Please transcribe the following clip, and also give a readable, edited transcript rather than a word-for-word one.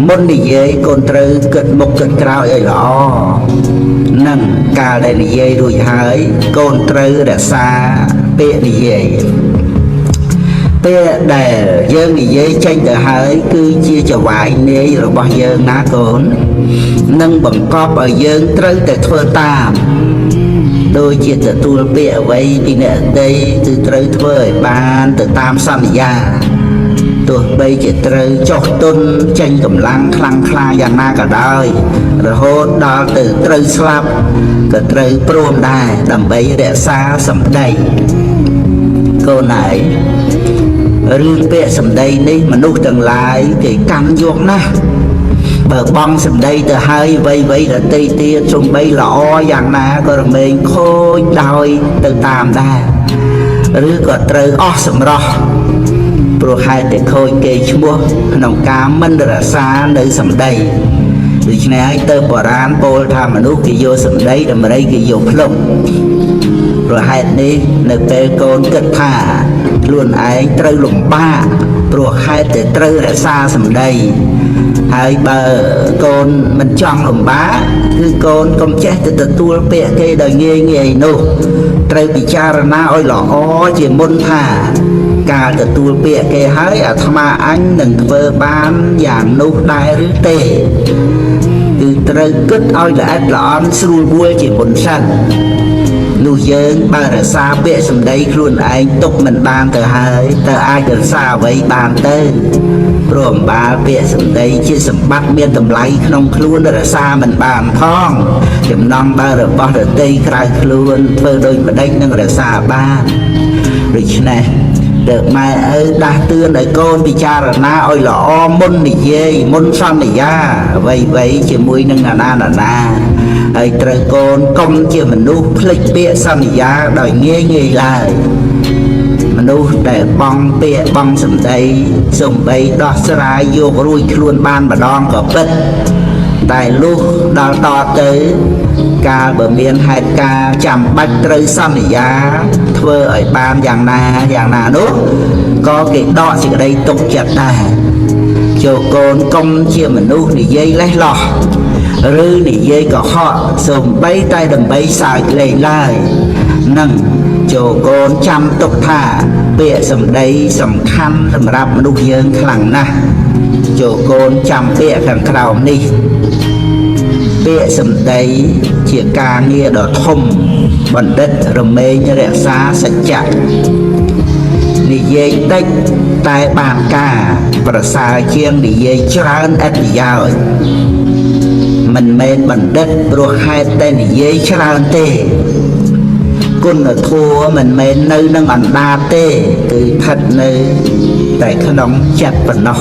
មុននិយាយកូនត្រូវគិតមុខគិតក្រោយឲ្យល្អនឹងកាលដែលនិយាយរួចហើយកូនត្រូវរក្សាពាក្យនិយាយពេលដែលយើងនិយាយចេញទៅហើយគឺជាចង្វាយនាយរបស់យើងណាកូននឹងបង្កប់ឲ្យយើងត្រូវតែធ្វើតាមដូចជាទទួលពាក្យអ្វីពីអ្នកដទៃគឺត្រូវធ្វើឲ្យបានទៅតាមសន្យាទោះបីជាត្រូវចុះទុនចេញកម្លាំងខ្លាំងក្លាយ៉ាងណាក៏ដោយរហូតដល់ទៅត្រូវស្លាប់ក៏ត្រូវព្រមដែរដើម្បីរក្សាសម្ដីកូនឯងរឿងពាក្យសម្ដីនេះមនុស្សទាំងឡាយគេកាន់យកណាស់បើបងសម្ដីទៅហើយវៃដតីទៀតសំបីល្អយ៉ាងណាក៏រមែងខូចដោយទៅតាមដែរឬក៏ត្រូវអស់សម្រស់ព្រោះហេតុតែខូចគេឈ្មោះក្នុងការមិនរក្សានៅសម្ដីដូច្នេះហើយទៅបុរាណពោលថាមនុស្សគេយកសម្ដីដំរីគេយកភ្លុកព្រោះហេតុនេះនៅពេលកូនគិតថាខ្លួនឯងត្រូវលំបាកព្រោះហេតុតែត្រូវរក្សាសម្ដីហើយបើកូនមិនចង់លំបាកគឺកូនកុំចេះទៅទទួលពាក្យគេដោយងាយនោះត្រូវពិចារណាឲ្យល្អជាមុនថាការទទួលពាក្យគេហើយអាត្មាអញនឹងធ្វើបានយ៉ាងនោះដែរឬទេគឺត្រូវគិតឲ្យល្អិតល្អន់ស្រួលបួលជាមុនសិននោះយើងបើរក្សាពាក្យសម្ដីខ្លួនឯងទុកមិនបានទៅហើយតើអាចរក្សាអ្វីបានទៅព្រោះអំបាលពាក្យសម្ដីជាសម្បត្តិមានតម្លៃក្នុងខ្លួនរក្សាមិនបានផងចំណងបើរបស់ដតីក្រៅខ្លួនធ្វើដូចម្ដេចនឹងរក្សាបានដូច្នេះតើម៉ែឪដាស់តឿនឲ្យកូនពិចារណាឲ្យល្អមុននិយាយមុនសន្យាអ្វីជាមួយនឹងណានាហើយត្រូវកូនកុំជាមនុស្សភ្លេចពាក្យសន្យាដោយងាយឡើយមនុស្សដែលបងពាក្យបងសម្ដីសំបីដោះស្រាយយករួចខ្លួនបានម្ដងក៏ពិតតែលុះដល់តទៅកាលបើមានហេតុការណ៍ចាំបាច់ត្រូវសន្យាធ្វើឲ្យបានយ៉ាងណានោះក៏គេដកសេចក្តីទុកចិត្តដែរចូលកូនកុំជាមនុស្សនិយាយលេះលោះឬនិយាយកុហកសូម្បីតែដើម្បីសើចលេងឡើយនឹងចូលកូនចាំទុកថាពាក្យសម្ដីសំខាន់សម្រាប់មនុស្សយើងខ្លាំងណាស់ចូលកូនចាំពាក្យខាងក្រោមនេះពាក្យសម្ដីជាការងារដ៏ធំបណ្ឌិតរមែងរក្សាសច្ចៈនិយាយតិចតែបានការប្រសើរជាងនិយាយច្រើនឥតប្រយោជន៍មិនមែនបណ្ឌិតព្រោះហេតុតែនិយាយច្រើនទេគុណធម៌មិនមែននៅនឹងអណ្ដាតទេគឺស្ថិតនៅតែក្នុងចិត្តប៉ុណ្ណោះ